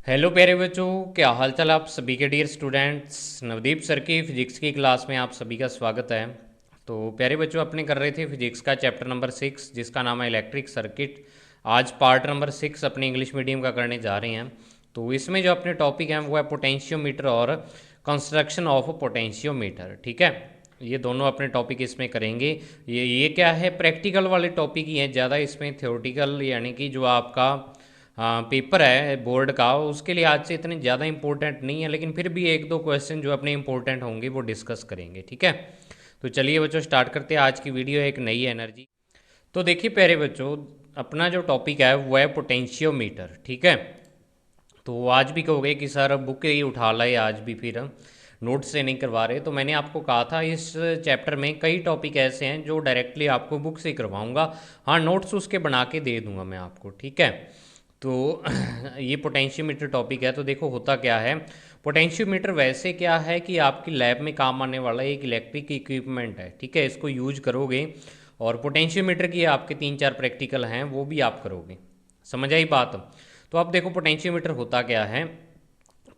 Hello प्यारे बच्चों, क्या हाल चाल आप सभी के डियर स्टूडेंट्स। नवदीप सर की फिजिक्स की क्लास में आप सभी का स्वागत है। तो प्यारे बच्चों, अपने कर रहे थे फिजिक्स का चैप्टर नंबर 6 जिसका नाम है इलेक्ट्रिक सर्किट। आज पार्ट नंबर 6 अपने इंग्लिश मीडियम का करने जा रहे हैं। तो इसमें जो अपने टॉपिक हैं वो है पोटेंशियोमीटर और कंस्ट्रक्शन ऑफ पोटेंशियोमीटर। ठीक है, ये दोनों अपने टॉपिक इसमें करेंगे। ये क्या है, प्रैक्टिकल वाले टॉपिक ही हैं ज़्यादा, इसमें थ्योरेटिकल यानी कि जो आपका पेपर है बोर्ड का उसके लिए आज से इतने ज़्यादा इंपॉर्टेंट नहीं है, लेकिन फिर भी एक दो क्वेश्चन जो अपने इंपॉर्टेंट होंगे वो डिस्कस करेंगे। ठीक है, तो चलिए बच्चों स्टार्ट करते हैं आज की वीडियो, एक नई एनर्जी। तो देखिए प्यारे बच्चों, अपना जो टॉपिक है वो है पोटेंशियोमीटर। ठीक है, तो आज भी कहोगे कि सर बुक ही उठा लाए, आज भी फिर नोट से नहीं करवा रहे। तो मैंने आपको कहा था इस चैप्टर में कई टॉपिक ऐसे हैं जो डायरेक्टली आपको बुक से ही करवाऊंगा। हाँ, नोट्स उसके बना के दे दूंगा मैं आपको। ठीक है, तो ये पोटेंशियोमीटर टॉपिक है। तो देखो होता क्या है, पोटेंशियोमीटर वैसे क्या है कि आपकी लैब में काम आने वाला एक इलेक्ट्रिक इक्विपमेंट है। ठीक है, इसको यूज करोगे और पोटेंशियोमीटर की आपके 3-4 प्रैक्टिकल हैं वो भी आप करोगे। समझ आई बात। तो अब देखो पोटेंशियोमीटर होता क्या है।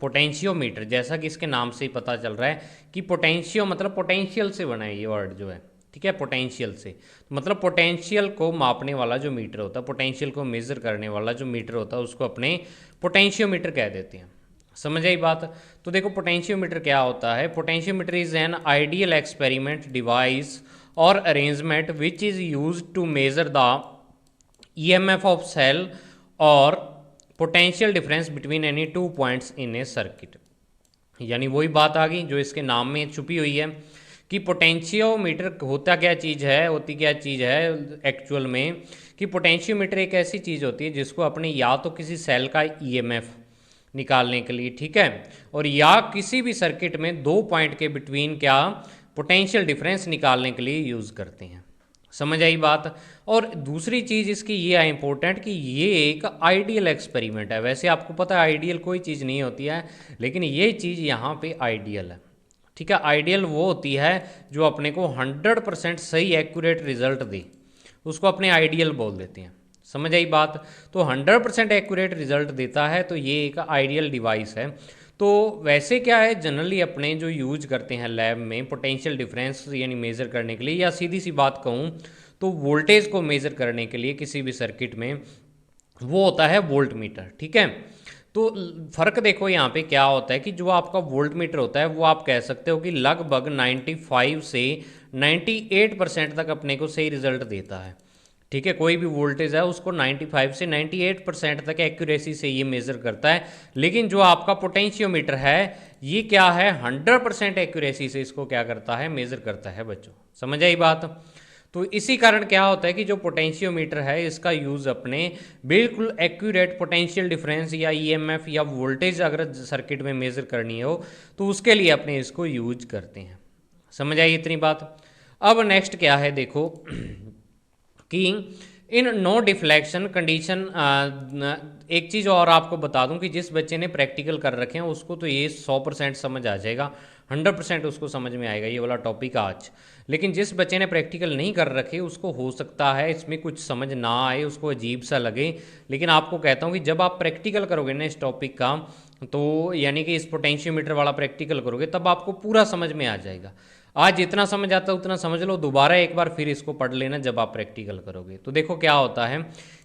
पोटेंशियोमीटर जैसा कि इसके नाम से ही पता चल रहा है कि पोटेंशियो मतलब पोटेंशियल से बना है ये वर्ड जो है। ठीक है, पोटेंशियल से तो मतलब पोटेंशियल को मापने वाला जो मीटर होता है, पोटेंशियल को मेजर करने वाला जो मीटर होता है उसको अपने पोटेंशियोमीटर कह देते हैं। समझ आई बात। तो देखो पोटेंशियोमीटर क्या होता है। Potentiometer is an ideal experiment device और arrangement which is use to measure the EMF of cell और potential difference between any two points in a circuit. यानी वही बात आ गई जो इसके नाम में छुपी हुई है कि पोटेंशियोमीटर होता क्या चीज़ है, होती क्या चीज़ है एक्चुअल में। कि पोटेंशियोमीटर एक ऐसी चीज़ होती है जिसको अपने या तो किसी सेल का ईएमएफ निकालने के लिए, ठीक है, और या किसी भी सर्किट में दो पॉइंट के बिटवीन क्या पोटेंशियल डिफरेंस निकालने के लिए यूज़ करते हैं। समझ आई बात। और दूसरी चीज़ इसकी ये है इंपॉर्टेंट कि ये एक आइडियल एक्सपेरिमेंट है। वैसे आपको पता है आइडियल कोई चीज़ नहीं होती है, लेकिन ये चीज़ यहाँ पे आइडियल है। ठीक है, आइडियल वो होती है जो अपने को 100% सही एक्यूरेट रिजल्ट दे, उसको अपने आइडियल बोल देते हैं। समझ आई बात। तो 100% एक्यूरेट रिजल्ट देता है तो ये एक आइडियल डिवाइस है। तो वैसे क्या है, जनरली अपने जो यूज करते हैं लैब में पोटेंशियल डिफरेंस यानी मेज़र करने के लिए, या सीधी सी बात कहूँ तो वोल्टेज को मेज़र करने के लिए किसी भी सर्किट में, वो होता है वोल्ट मीटर। ठीक है, तो फ़र्क देखो यहाँ पे क्या होता है कि जो आपका वोल्ट मीटर होता है वो आप कह सकते हो कि लगभग 95 से 98% तक अपने को सही रिजल्ट देता है। ठीक है, कोई भी वोल्टेज है उसको 95 से 98% तक एक्यूरेसी से ये मेज़र करता है। लेकिन जो आपका पोटेंशियोमीटर है ये क्या है, 100% एक्यूरेसी से इसको क्या करता है, मेज़र करता है बच्चों। समझ आई बात। तो इसी कारण क्या होता है कि जो पोटेंशियोमीटर है इसका यूज़ अपने बिल्कुल एक्यूरेट पोटेंशियल डिफरेंस या ईएमएफ या वोल्टेज अगर सर्किट में मेज़र करनी हो तो उसके लिए अपने इसको यूज करते हैं। समझ आई इतनी बात। अब नेक्स्ट क्या है देखो कि इन नो डिफ्लेक्शन कंडीशन, एक चीज़ और आपको बता दूं कि जिस बच्चे ने प्रैक्टिकल कर रखे हैं उसको तो ये 100% समझ आ जाएगा, 100% उसको समझ में आएगा ये वाला टॉपिक आज। लेकिन जिस बच्चे ने प्रैक्टिकल नहीं कर रखे उसको हो सकता है इसमें कुछ समझ ना आए, उसको अजीब सा लगे। लेकिन आपको कहता हूँ कि जब आप प्रैक्टिकल करोगे ना इस टॉपिक का, तो यानी कि इस पोटेंशियोमीटर वाला प्रैक्टिकल करोगे तब आपको पूरा समझ में आ जाएगा। आज जितना समझ आता है उतना समझ लो, दोबारा एक बार फिर इसको पढ़ लेना जब आप प्रैक्टिकल करोगे। तो देखो क्या होता है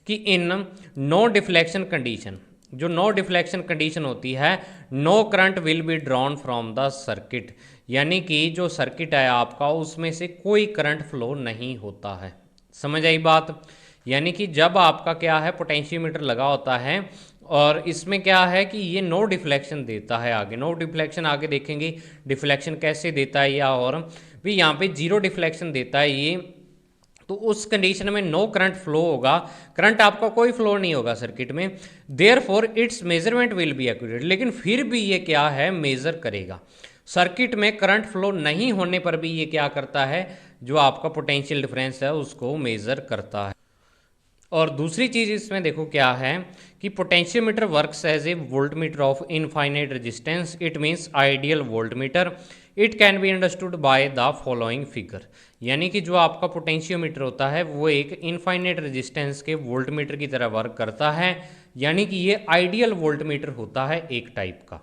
कि इन नो डिफ्लेक्शन कंडीशन, जो नो डिफ्लेक्शन कंडीशन होती है, no current will be drawn from the circuit. यानी कि जो सर्किट है आपका उसमें से कोई करंट फ्लो नहीं होता है। समझ आई बात। यानी कि जब आपका क्या है पोटेंशियोमीटर लगा होता है और इसमें क्या है कि ये नो डिफ्लेक्शन देता है। आगे नो डिफ्लेक्शन आगे देखेंगे डिफ्लेक्शन कैसे देता है, या और भी यहाँ पे जीरो डिफ्लेक्शन देता है ये। तो उस कंडीशन में नो करंट फ्लो होगा, करंट आपका कोई फ्लो नहीं होगा सर्किट में। Therefore its measurement will be accurate. लेकिन फिर भी ये क्या है, मेजर करेगा। सर्किट में करंट फ्लो नहीं होने पर भी ये क्या करता है, जो आपका पोटेंशियल डिफरेंस है उसको मेजर करता है। और दूसरी चीज़ इसमें देखो क्या है कि potentiometer works as a voltmeter of infinite resistance. It means ideal voltmeter. It can be understood by the following figure. यानी कि जो आपका पोटेंशियोमीटर होता है वो एक इनफाइनाइट रेजिस्टेंस के वोल्टमीटर की तरह वर्क करता है। यानी कि ये आइडियल वोल्टमीटर होता है एक टाइप का।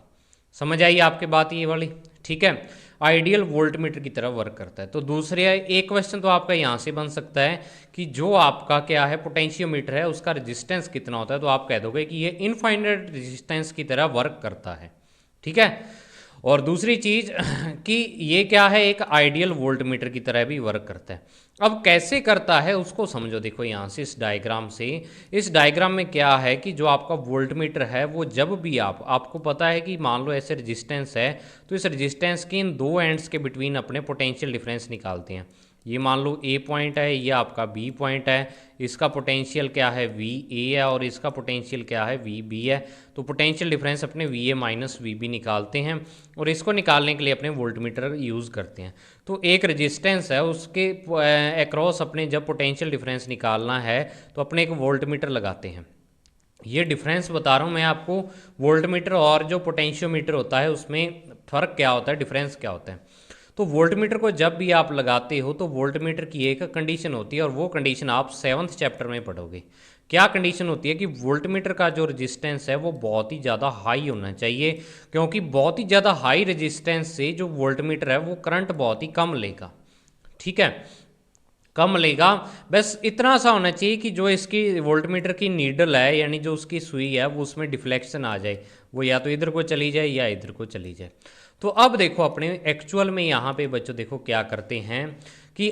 समझ आई आपके बात ये वाली, ठीक है, आइडियल वोल्टमीटर की तरह वर्क करता है। तो दूसरे एक क्वेश्चन तो आपका यहाँ से बन सकता है कि जो आपका क्या है पोटेंशियोमीटर है उसका रेजिस्टेंस कितना होता है, तो आप कह दोगे कि ये इनफाइनाइट रेजिस्टेंस की तरह वर्क करता है, ठीक है। और दूसरी चीज़ कि ये क्या है, एक आइडियल वोल्टमीटर की तरह भी वर्क करता है। अब कैसे करता है उसको समझो, देखो यहाँ से इस डायग्राम से, इस डायग्राम में क्या है कि जो आपका वोल्टमीटर है वो जब भी आपको पता है कि मान लो ऐसे रेजिस्टेंस है, तो इस रेजिस्टेंस के इन दो एंड्स के बिटवीन अपने पोटेंशियल डिफरेंस निकालते हैं। ये मान लो ए पॉइंट है, ये आपका बी पॉइंट है, इसका पोटेंशियल क्या है वी ए है और इसका पोटेंशियल क्या है वी बी है। तो पोटेंशियल डिफरेंस अपने V A minus V B निकालते हैं और इसको निकालने के लिए अपने वोल्टमीटर यूज़ करते हैं। तो एक रेजिस्टेंस है उसके अक्रॉस अपने जब पोटेंशियल डिफरेंस निकालना है तो अपने एक वोल्टमीटर लगाते हैं। ये डिफरेंस बता रहा हूँ मैं आपको, वोल्टमीटर और जो पोटेंशियोमीटर होता है उसमें फ़र्क क्या होता है, डिफरेंस क्या होता है। तो वोल्टमीटर को जब भी आप लगाते हो तो वोल्टमीटर की एक कंडीशन होती है और वो कंडीशन आप 7th चैप्टर में पढ़ोगे। क्या कंडीशन होती है कि वोल्टमीटर का जो रेजिस्टेंस है वो बहुत ही ज़्यादा हाई होना चाहिए, क्योंकि बहुत ही ज़्यादा हाई रेजिस्टेंस से जो वोल्टमीटर है वो करंट बहुत ही कम लेगा, ठीक है, कम लेगा। बस इतना सा होना चाहिए कि जो इसकी वोल्टमीटर की नीडल है यानी जो उसकी सुई है वो उसमें डिफ्लेक्शन आ जाए, वो या तो इधर को चली जाए या इधर को चली जाए। तो अब देखो अपने एक्चुअल में यहाँ पे बच्चों देखो क्या करते हैं कि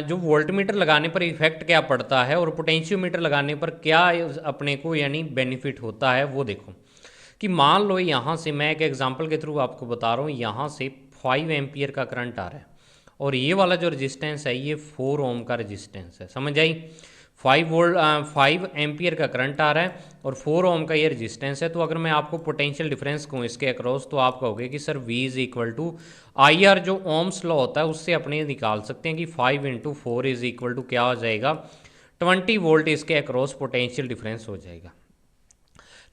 जो वोल्टमीटर लगाने पर इफेक्ट क्या पड़ता है और पोटेंशियोमीटर लगाने पर क्या अपने को यानी बेनिफिट होता है वो देखो। कि मान लो यहाँ से मैं एक एग्जांपल के थ्रू आपको बता रहा हूँ, यहाँ से 5 एम्पियर का करंट आ रहा है और ये वाला जो रेजिस्टेंस है ये 4 ओम का रेजिस्टेंस है, समझ आई। 5 एम्पियर का करंट आ रहा है और 4 ओम का ये रेजिस्टेंस है। तो अगर मैं आपको पोटेंशियल डिफरेंस कहूँ इसके अक्रॉस तो आप कहोगे कि sir V is equal to I R, जो ओम्स लॉ होता है उससे अपने निकाल सकते हैं कि 5 इंटू 4 इज इक्वल टू क्या हो जाएगा, 20 वोल्ट इसके अक्रॉस पोटेंशियल डिफरेंस हो जाएगा।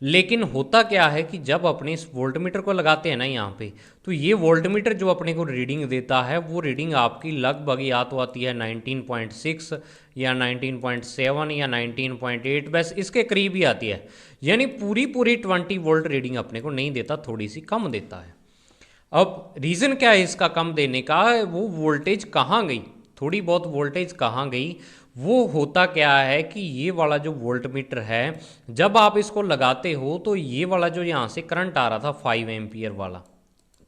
लेकिन होता क्या है कि जब अपने इस वोल्टमीटर को लगाते हैं ना यहाँ पे, तो ये वोल्टमीटर जो अपने को रीडिंग देता है वो रीडिंग आपकी लगभग या तो आती है 19.6 या 19.7 या 19.8, बस इसके करीब ही आती है। यानी पूरी 20 वोल्ट रीडिंग अपने को नहीं देता, थोड़ी सी कम देता है। अब रीज़न क्या है इसका कम देने का, वो वोल्टेज कहाँ गई, थोड़ी बहुत वोल्टेज कहाँ गई, वो होता क्या है कि ये वाला जो वोल्टमीटर है जब आप इसको लगाते हो तो ये वाला जो यहाँ से करंट आ रहा था 5 एम्पियर वाला,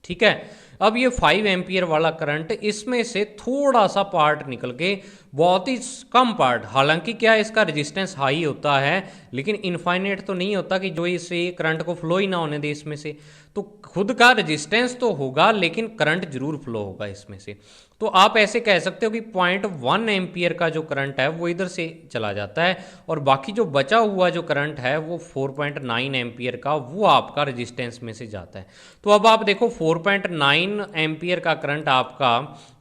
ठीक है, अब ये 5 एम्पियर वाला करंट इसमें से थोड़ा सा पार्ट निकल के बहुत ही कम पार्ट, हालांकि क्या इसका रेजिस्टेंस हाई होता है लेकिन इनफाइनाइट तो नहीं होता कि जो इससे करंट को फ्लो ही ना होने दे इसमें से, तो खुद का रेजिस्टेंस तो होगा लेकिन करंट जरूर फ्लो होगा इसमें से। तो आप ऐसे कह सकते हो कि 0.1 एम्पियर का जो करंट है वो इधर से चला जाता है और बाकी जो बचा हुआ जो करंट है वो 4.9 एम्पियर का वो आपका रेजिस्टेंस में से जाता है। तो अब आप देखो 4.9 एम्पियर का करंट आपका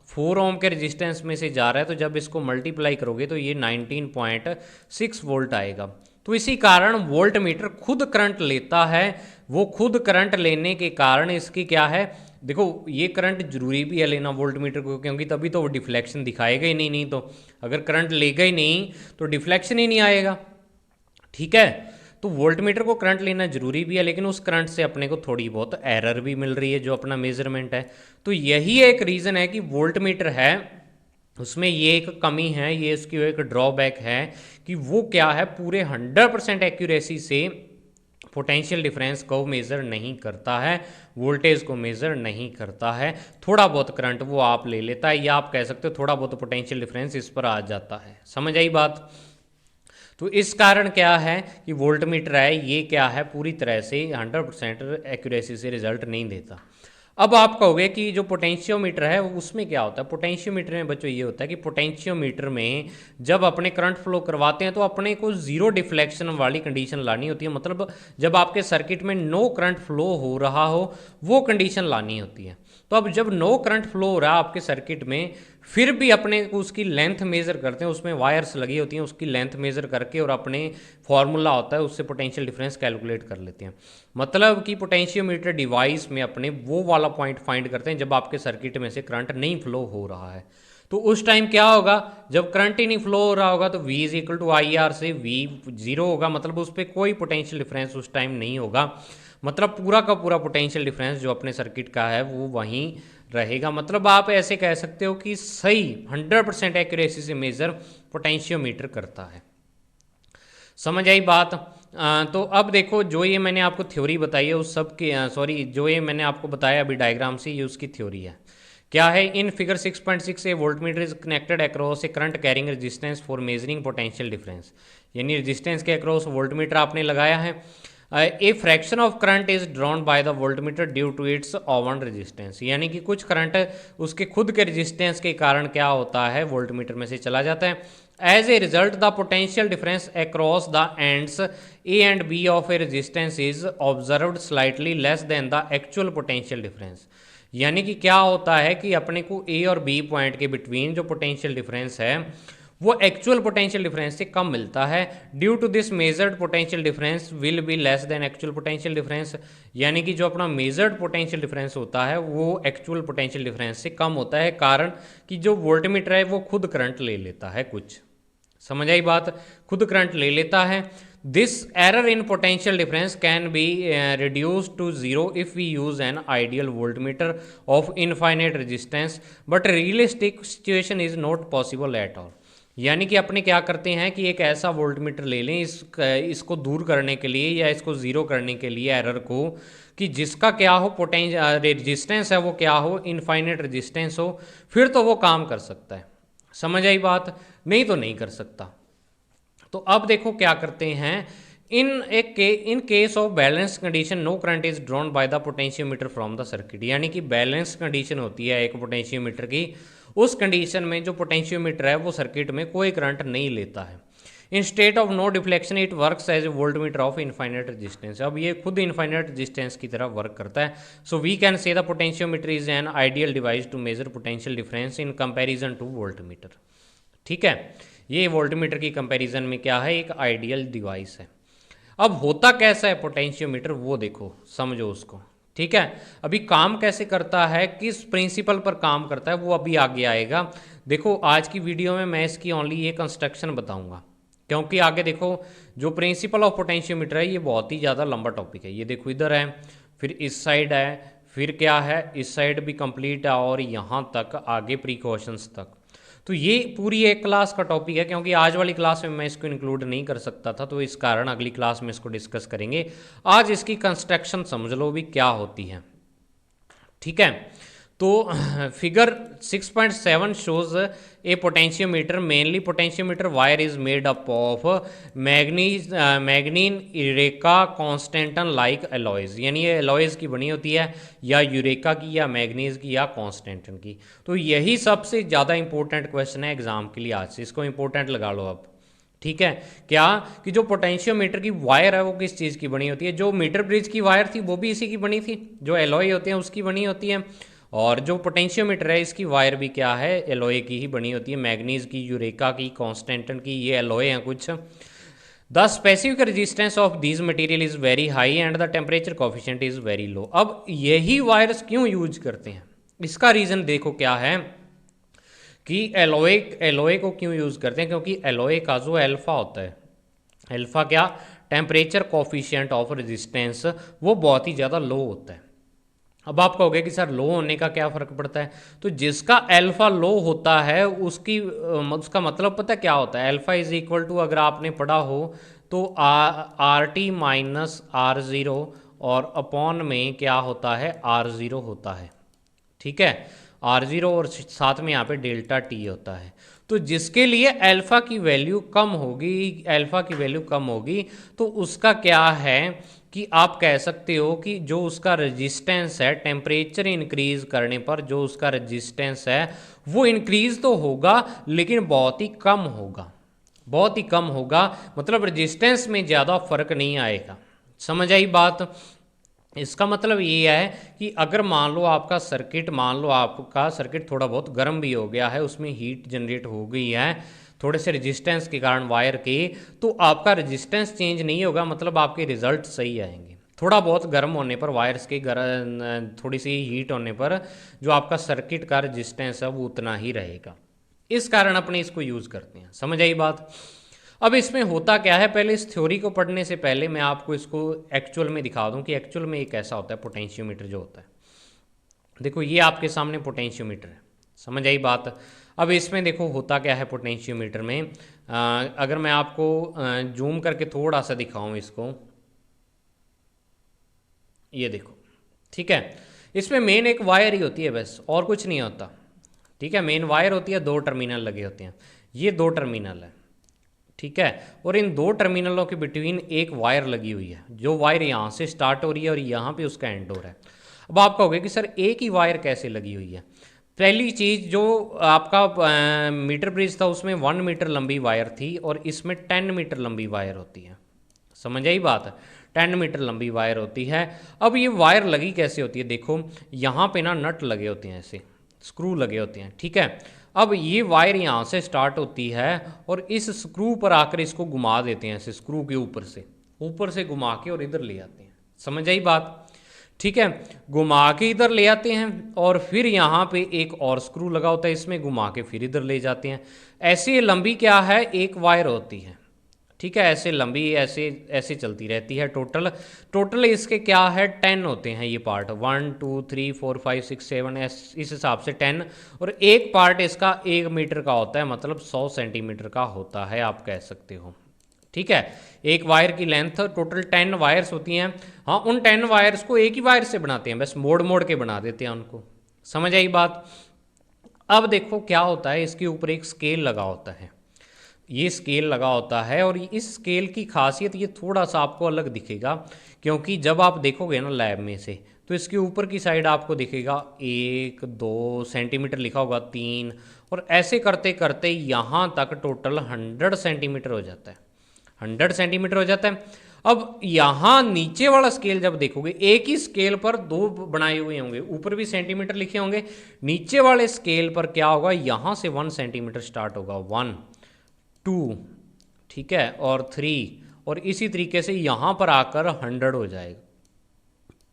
4 ओम के रेजिस्टेंस में से जा रहा है, तो जब इसको मल्टीप्लाई करोगे तो ये 19.6 वोल्ट आएगा। तो इसी कारण वोल्ट मीटर खुद करंट लेता है, वो खुद करंट लेने के कारण इसकी क्या है, देखो ये करंट जरूरी भी है लेना वोल्ट मीटर को, क्योंकि तभी तो वो डिफ्लेक्शन दिखाएगा ही नहीं, नहीं तो अगर करंट लेगा ही नहीं तो डिफ्लेक्शन ही नहीं आएगा, ठीक है। तो वोल्ट मीटर को करंट लेना जरूरी भी है, लेकिन उस करंट से अपने को थोड़ी बहुत एरर भी मिल रही है जो अपना मेजरमेंट है। तो यही एक रीज़न है कि वोल्ट मीटर है उसमें ये एक कमी है, ये इसकी एक ड्रॉबैक है कि वो क्या है, पूरे 100% एक्यूरेसी से पोटेंशियल डिफरेंस को मेज़र नहीं करता है, वोल्टेज को मेज़र नहीं करता है। थोड़ा बहुत करंट वो आप ले लेता है या आप कह सकते हो थोड़ा बहुत पोटेंशियल डिफरेंस इस पर आ जाता है, समझ आई बात। तो इस कारण क्या है कि वोल्ट मीटर है ये क्या है पूरी तरह से 100% एक्यूरेसी से रिजल्ट नहीं देता। अब आप कहोगे कि जो पोटेंशियोमीटर है उसमें क्या होता है, पोटेंशियोमीटर में बच्चों ये होता है कि पोटेंशियोमीटर में जब अपने करंट फ्लो करवाते हैं तो अपने को जीरो डिफ्लेक्शन वाली कंडीशन लानी होती है, मतलब जब आपके सर्किट में नो करंट फ्लो हो रहा हो वो कंडीशन लानी होती है। तो अब जब नो करंट फ्लो हो रहा है आपके सर्किट में, फिर भी अपने को उसकी लेंथ मेज़र करते हैं, उसमें वायर्स लगी होती हैं, उसकी लेंथ मेज़र करके और अपने फॉर्मूला होता है उससे पोटेंशियल डिफरेंस कैलकुलेट कर लेते हैं। मतलब कि पोटेंशियोमीटर डिवाइस में अपने वो वाला पॉइंट फाइंड करते हैं जब आपके सर्किट में से करंट नहीं फ्लो हो रहा है। तो उस टाइम क्या होगा, जब करंट ही नहीं फ्लो हो रहा होगा तो V is equal to I R से V जीरो होगा, मतलब उस पर कोई पोटेंशियल डिफरेंस उस टाइम नहीं होगा, मतलब पूरा का पूरा पोटेंशियल डिफरेंस जो अपने सर्किट का है वो वहीं रहेगा। मतलब आप ऐसे कह सकते हो कि सही 100% एक्यूरेसी से मेजर पोटेंशियोमीटर करता है। समझ आई बात। तो अब देखो, जो ये मैंने आपको थ्योरी बताई है उस सब की, सॉरी, जो ये मैंने आपको बताया अभी डायग्राम से, ये उसकी थ्योरी है। क्या है, in figure 6.6 a voltmeter is connected across a current carrying resistance for measuring potential difference, यानी रेजिस्टेंस के अक्रॉस वोल्टमीटर आपने लगाया है। A fraction of current is drawn by the voltmeter due to its own resistance, यानी कि कुछ current उसके खुद के रेजिस्टेंस के कारण क्या होता है, वोल्टमीटर में से चला जाता है। As a result the potential difference across the ends A and B of a resistance is observed slightly less than the actual potential difference, यानी कि क्या होता है कि अपने को ए और बी पॉइंट के बिटवीन जो पोटेंशियल डिफरेंस है वो एक्चुअल पोटेंशियल डिफरेंस से कम मिलता है। Due to this measured potential difference will be less than actual potential difference, यानी कि जो अपना मेजर्ड पोटेंशियल डिफरेंस होता है वो एक्चुअल पोटेंशियल डिफरेंस से कम होता है, कारण कि जो वोल्टमीटर है वो खुद करंट ले लेता है कुछ। समझ आई बात, खुद करंट ले लेता है। This error in potential difference can be reduce to zero if we use an ideal voltmeter of infinite resistance, but realistic situation is not possible at all, यानी कि अपने क्या करते हैं कि एक ऐसा वोल्टमीटर ले लें इसको दूर करने के लिए या इसको ज़ीरो करने के लिए एरर को, कि जिसका क्या हो रेजिस्टेंस है वो क्या हो, इनफाइनाइट रेजिस्टेंस हो, फिर तो वो काम कर सकता है। समझ आई बात, नहीं तो नहीं कर सकता। तो अब देखो क्या करते हैं, in case of balance condition no current is drawn by the potentiometer from the circuit, यानी कि बैलेंस कंडीशन होती है एक पोटेंशियोमीटर की, उस कंडीशन में जो पोटेंशियोमीटर है वो सर्किट में कोई करंट नहीं लेता है। In state of no deflection it works as a voltmeter of infinite resistance, अब ये खुद इनफाइनाइट रेजिस्टेंस की तरह वर्क करता है। So we can say the potentiometer is an ideal device to measure potential difference in comparison to voltmeter. ठीक है, ये वोल्टमीटर की कंपैरिजन में क्या है, एक आइडियल डिवाइस है। अब होता कैसा है पोटेंशियोमीटर वो देखो, समझो उसको। ठीक है, अभी काम कैसे करता है, किस प्रिंसिपल पर काम करता है वो अभी आगे आएगा। देखो आज की वीडियो में मैं इसकी ओनली ये कंस्ट्रक्शन बताऊंगा, क्योंकि आगे देखो जो प्रिंसिपल ऑफ पोटेंशियोमीटर है ये बहुत ही ज़्यादा लंबा टॉपिक है। ये देखो इधर है, फिर इस साइड है, फिर क्या है, इस साइड भी कंप्लीट है, और यहाँ तक आगे प्रिकॉशंस तक। तो ये पूरी एक क्लास का टॉपिक है, क्योंकि आज वाली क्लास में मैं इसको इंक्लूड नहीं कर सकता था, तो इस कारण अगली क्लास में इसको डिस्कस करेंगे। आज इसकी कंस्ट्रक्शन समझ लो भी क्या होती है। ठीक है, तो figure 6.7 shows A potentiometer, mainly potentiometer wire is made up of मैग्नीन eureka constantan like alloys, यानी ये एलॉयज की बनी होती है, या यूरेका की या मैग्नीज की या कॉन्स्टेंटन की। तो यही सबसे ज़्यादा इंपॉर्टेंट क्वेश्चन है एग्जाम के लिए आज से, इसको इंपॉर्टेंट लगा लो अब। ठीक है, क्या कि जो पोटेंशियोमीटर की वायर है वो किस चीज़ की बनी होती है, जो मीटर ब्रिज की वायर थी वो भी इसी की बनी थी, जो एलॉय होते हैं उसकी बनी होती है, और जो पोटेंशियोमीटर है इसकी वायर भी क्या है, एलॉय की ही बनी होती है, मैग्नीज की, यूरेका की, कॉन्स्टेंटन की, ये एलॉय हैं कुछ। The specific resistance of these material is very high and the temperature coefficient is very low. अब यही वायर्स क्यों यूज करते हैं, इसका रीज़न देखो क्या है कि एलॉय को क्यों यूज़ करते हैं, क्योंकि एलॉय का जो अल्फा होता है, अल्फा क्या, टेम्परेचर कोफिशिएंट ऑफ रेजिस्टेंस, वो बहुत ही ज़्यादा लो होता है। अब आप कहोगे कि सर लो होने का क्या फ़र्क पड़ता है, तो जिसका अल्फा लो होता है उसका मतलब पता क्या होता है, अल्फा इज इक्वल टू, अगर आपने पढ़ा हो तो R T minus R zero, और अपॉन में क्या होता है, आर ज़ीरो होता है। ठीक है, आर ज़ीरो और साथ में यहाँ पे डेल्टा टी होता है। तो जिसके लिए अल्फा की वैल्यू कम होगी, अल्फा की वैल्यू कम होगी, तो उसका क्या है कि आप कह सकते हो कि जो उसका रेजिस्टेंस है, टेम्परेचर इंक्रीज करने पर जो उसका रेजिस्टेंस है वो इंक्रीज तो होगा लेकिन बहुत ही कम होगा, बहुत ही कम होगा, मतलब रेजिस्टेंस में ज़्यादा फर्क नहीं आएगा। समझ आई बात। इसका मतलब ये है कि अगर मान लो आपका सर्किट थोड़ा बहुत गर्म भी हो गया है, उसमें हीट जनरेट हो गई है थोड़े से रेजिस्टेंस के कारण वायर के, तो आपका रेजिस्टेंस चेंज नहीं होगा, मतलब आपके रिजल्ट सही आएंगे। थोड़ा बहुत गर्म होने पर, वायर्स के थोड़ी सी हीट होने पर जो आपका सर्किट का रेजिस्टेंस है वो उतना ही रहेगा। इस कारण अपने इसको यूज़ करते हैं। समझ आई बात। अब इसमें होता क्या है, पहले इस थ्योरी को पढ़ने से पहले मैं आपको इसको एक्चुअल में दिखा दूं कि एक्चुअल में ये कैसा होता है पोटेंशियोमीटर जो होता है। देखो ये आपके सामने पोटेंशियोमीटर है, समझ आई बात। अब इसमें देखो होता क्या है पोटेंशियोमीटर में, अगर मैं आपको जूम करके थोड़ा सा दिखाऊं इसको, ये देखो, ठीक है। इसमें मेन एक वायर ही होती है बस, और कुछ नहीं होता, ठीक है। मेन वायर होती है, दो टर्मिनल लगे होते हैं, ये दो टर्मिनल है, ठीक है। और इन दो टर्मिनलों के बिटवीन एक वायर लगी हुई है, जो वायर यहाँ से स्टार्ट हो रही है और यहाँ पे उसका एंड हो रहा है। अब आप कहोगे कि सर एक ही वायर कैसे लगी हुई है। पहली चीज़, जो आपका मीटर ब्रिज था उसमें 1 मीटर लंबी वायर थी और इसमें 10 मीटर लंबी वायर होती है, समझ आई बात। 10 मीटर लंबी वायर होती है। अब ये वायर लगी कैसे होती है, देखो यहाँ पे ना नट लगे होते हैं, ऐसे स्क्रू लगे होते हैं, ठीक है। अब ये वायर यहाँ से स्टार्ट होती है और इस स्क्रू पर आकर इसको घुमा देते हैं, ऐसे स्क्रू के ऊपर से घुमा के और इधर ले आते हैं, समझ आई बात, ठीक है। घुमा के इधर ले आते हैं और फिर यहाँ पे एक और स्क्रू लगा होता है, इसमें घुमा के फिर इधर ले जाते हैं। ऐसे लंबी क्या है, एक वायर होती है, ठीक है। ऐसे लंबी ऐसे ऐसे चलती रहती है। टोटल इसके क्या है, 10 होते हैं ये पार्ट, 1 2 3 4 5 6 7, इस हिसाब से 10। और एक पार्ट इसका 1 मीटर का होता है, मतलब 100 सेंटीमीटर का होता है, आप कह सकते हो, ठीक है। एक वायर की लेंथ टोटल 10 वायर्स होती हैं। हाँ, उन 10 वायर्स को एक ही वायर से बनाते हैं, बस मोड़ मोड़ के बना देते हैं उनको, समझ आई बात। अब देखो क्या होता है, इसके ऊपर एक स्केल लगा होता है, ये स्केल लगा होता है। और इस स्केल की खासियत ये थोड़ा सा आपको अलग दिखेगा, क्योंकि जब आप देखोगे ना लैब में से, तो इसके ऊपर की साइड आपको दिखेगा 1 2 सेंटीमीटर लिखा होगा, 3, और ऐसे करते करते यहाँ तक टोटल 100 सेंटीमीटर हो जाता है, 100 सेंटीमीटर हो जाता है। अब यहाँ नीचे वाला स्केल जब देखोगे, एक ही स्केल पर दो बनाए हुए होंगे, ऊपर भी सेंटीमीटर लिखे होंगे, नीचे वाले स्केल पर क्या होगा, यहाँ से 1 सेंटीमीटर स्टार्ट होगा, 1 2, ठीक है, और 3, और इसी तरीके से यहाँ पर आकर 100 हो जाएगा,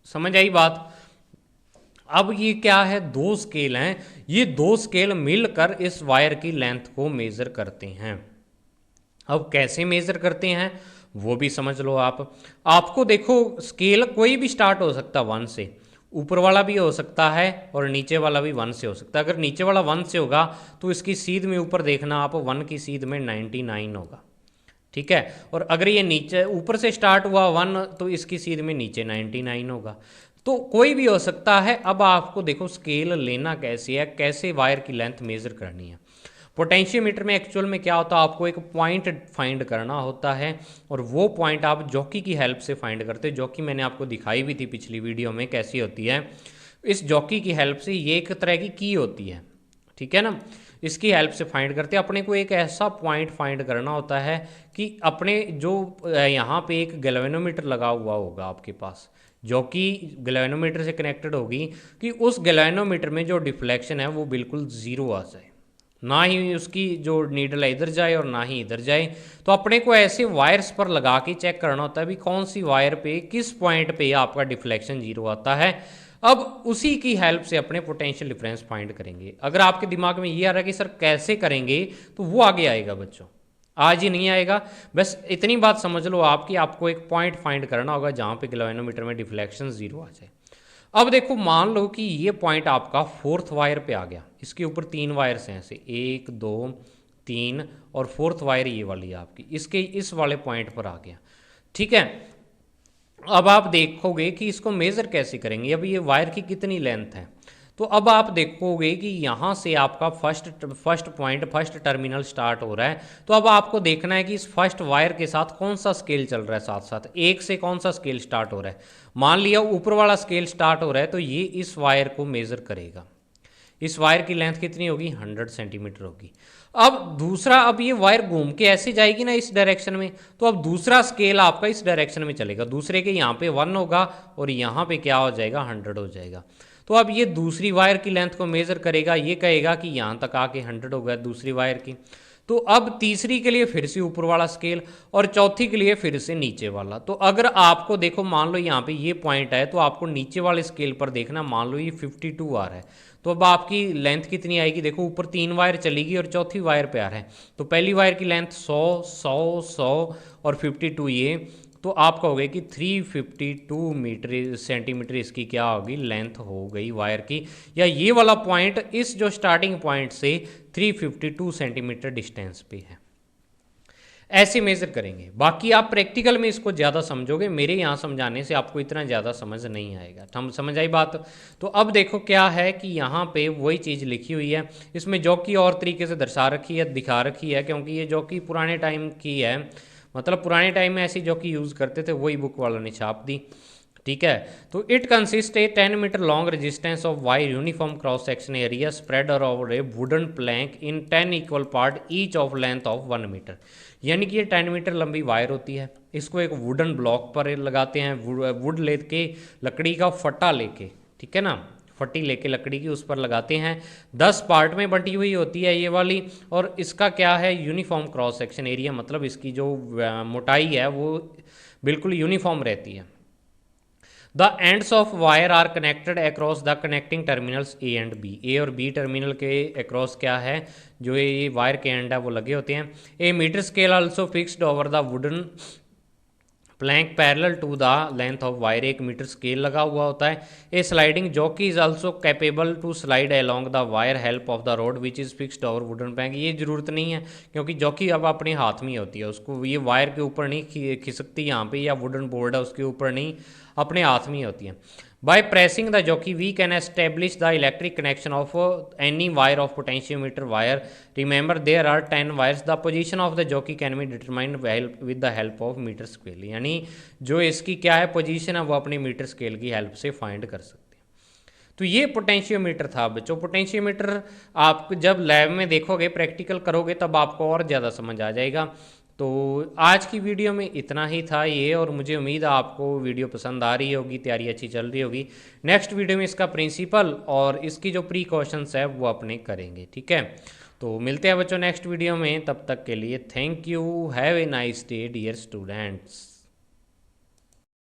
समझ आई बात। अब ये क्या है, दो स्केल हैं, ये दो स्केल मिलकर इस वायर की लेंथ को मेज़र करते हैं। अब कैसे मेज़र करते हैं वो भी समझ लो आप। आपको देखो स्केल कोई भी स्टार्ट हो सकता है 1 से, ऊपर वाला भी हो सकता है और नीचे वाला भी 1 से हो सकता है। अगर नीचे वाला 1 से होगा तो इसकी सीध में ऊपर देखना आप, 1 की सीध में 99 होगा, ठीक है। और अगर ये नीचे ऊपर से स्टार्ट हुआ 1, तो इसकी सीध में नीचे 99 होगा, तो कोई भी हो सकता है। अब आपको देखो स्केल लेना कैसे है, कैसे वायर की लेंथ मेज़र करनी है। पोटेंशियोमीटर में एक्चुअल में क्या होता है, आपको एक पॉइंट फाइंड करना होता है, और वो पॉइंट आप जॉकी की हेल्प से फाइंड करते हैं। जॉकी मैंने आपको दिखाई भी थी पिछली वीडियो में कैसी होती है। इस जॉकी की हेल्प से, ये एक तरह की होती है, ठीक है ना, इसकी हेल्प से फाइंड करते हैं। अपने को एक ऐसा पॉइंट फाइंड करना होता है कि अपने जो यहाँ पे एक गैल्वेनोमीटर लगा हुआ होगा आपके पास, जो कि गैल्वेनोमीटर से कनेक्टेड होगी, कि उस गैल्वेनोमीटर में जो डिफ्लेक्शन है वो बिल्कुल ज़ीरो आ जाए, ना ही उसकी जो नीडल है इधर जाए और ना ही इधर जाए। तो अपने को ऐसे वायर्स पर लगा के चेक करना होता है भी कौन सी वायर पे किस पॉइंट पे आपका डिफ्लेक्शन जीरो आता है। अब उसी की हेल्प से अपने पोटेंशियल डिफरेंस फाइंड करेंगे। अगर आपके दिमाग में ये आ रहा है कि सर कैसे करेंगे, तो वो आगे आएगा बच्चों, आज ही नहीं आएगा। बस इतनी बात समझ लो आपकी, आपको एक पॉइंट फाइंड करना होगा जहाँ पे गैल्वेनोमीटर में डिफ्लेक्शन जीरो आ जाए। अब देखो मान लो कि ये पॉइंट आपका 4th वायर पे आ गया, इसके ऊपर 3 वायर्स हैं ऐसे 1 2 3, और 4th वायर ये वाली है आपकी, इसके इस वाले पॉइंट पर आ गया, ठीक है। अब आप देखोगे कि इसको मेज़र कैसे करेंगे, अब ये वायर की कितनी लेंथ है। तो अब आप देखोगे कि यहाँ से आपका first point, first terminal start हो रहा है। तो अब आपको देखना है कि इस फर्स्ट वायर के साथ कौन सा स्केल चल रहा है, साथ साथ एक से कौन सा स्केल स्टार्ट हो रहा है। मान लिया ऊपर वाला स्केल स्टार्ट हो रहा है, तो ये इस वायर को मेज़र करेगा। इस वायर की लेंथ कितनी होगी, 100 सेंटीमीटर होगी। अब दूसरा, अब ये वायर घूम के ऐसे जाएगी ना इस डायरेक्शन में, तो अब दूसरा स्केल आपका इस डायरेक्शन में चलेगा, दूसरे के यहाँ पे 1 होगा और यहाँ पे क्या हो जाएगा, 100 हो जाएगा। तो अब ये दूसरी वायर की लेंथ को मेज़र करेगा, ये कहेगा कि यहाँ तक आके 100 हो गया दूसरी वायर की। तो अब तीसरी के लिए फिर से ऊपर वाला स्केल और चौथी के लिए फिर से नीचे वाला। तो अगर आपको देखो मान लो यहाँ पे ये पॉइंट है तो आपको नीचे वाले स्केल पर देखना, मान लो ये 52 आ रहा है तो अब आपकी लेंथ कितनी आएगी, देखो ऊपर 3 वायर चलेगी और चौथी वायर पे आ रहा है तो पहली वायर की लेंथ 100 100 100 और 52 ये, तो आप कहोगे कि 352 मीटर सेंटीमीटर इसकी क्या होगी, लेंथ हो गई वायर की, या ये वाला पॉइंट इस जो स्टार्टिंग पॉइंट से 352 सेंटीमीटर डिस्टेंस पे है। ऐसे मेजर करेंगे। बाकी आप प्रैक्टिकल में इसको ज़्यादा समझोगे, मेरे यहाँ समझाने से आपको इतना ज़्यादा समझ नहीं आएगा। हम समझ आई बात। तो अब देखो क्या है कि यहाँ पे वही चीज़ लिखी हुई है, इसमें जॉकी और तरीके से दर्शा रखी है, दिखा रखी है, क्योंकि ये जॉकी पुराने टाइम की है, मतलब पुराने टाइम में ऐसी जॉकी यूज़ करते थे, वही बुक वालों ने छाप दी। ठीक है, तो it consist a 10 metre long resistance of wire uniform cross section area spread over a wooden plank in 10 equal part each of length of 1 metre. यानी कि ये 10 मीटर लंबी वायर होती है, इसको एक वुडन ब्लॉक पर लगाते हैं, वुड लेके, लकड़ी का फट्टा लेके, ठीक है ना, फट्टी लेके लकड़ी की उस पर लगाते हैं। 10 पार्ट में बंटी हुई होती है ये वाली, और इसका क्या है, यूनिफॉर्म क्रॉस सेक्शन एरिया, मतलब इसकी जो मोटाई है वो बिल्कुल यूनिफॉर्म रहती है। The ends of wire are connected across the connecting terminals A and B. A और बी टर्मिनल के अक्रॉस क्या है, जो ये वायर के एंड है वो लगे होते हैं। A metre scale also fixed over the wooden plank parallel to the length of wire, 1 metre scale लगा हुआ होता है। A sliding jockey is also capable to slide along the wire help of the rod which is fixed over wooden plank. ये जरूरत नहीं है क्योंकि jockey अब अपने हाथ में होती है, उसको ये वायर के ऊपर नहीं खिसकती यहाँ पे, या वुडन बोर्ड है उसके ऊपर नहीं, अपने हाथ में होती है। By pressing the jockey, we can establish the electric connection of any wire of potentiometer wire. Remember, there are 10 wires. The position of the jockey can be determined with the help of meter scale. यानी जो इसकी क्या है position है वो अपनी metre scale की help से फाइंड कर सकते हैं। तो ये पोटेंशियोमीटर था बच्चों। पोटेंशियोमीटर आप जब लैब में देखोगे, प्रैक्टिकल करोगे, तब आपको और ज़्यादा समझ आ जाएगा। तो आज की वीडियो में इतना ही था ये, और मुझे उम्मीद है आपको वीडियो पसंद आ रही होगी, तैयारी अच्छी चल रही होगी। नेक्स्ट वीडियो में इसका प्रिंसिपल और इसकी जो प्रीकॉशंस है वो अपने करेंगे, ठीक है। तो मिलते हैं बच्चों नेक्स्ट वीडियो में, तब तक के लिए thank you, have a nice day dear students.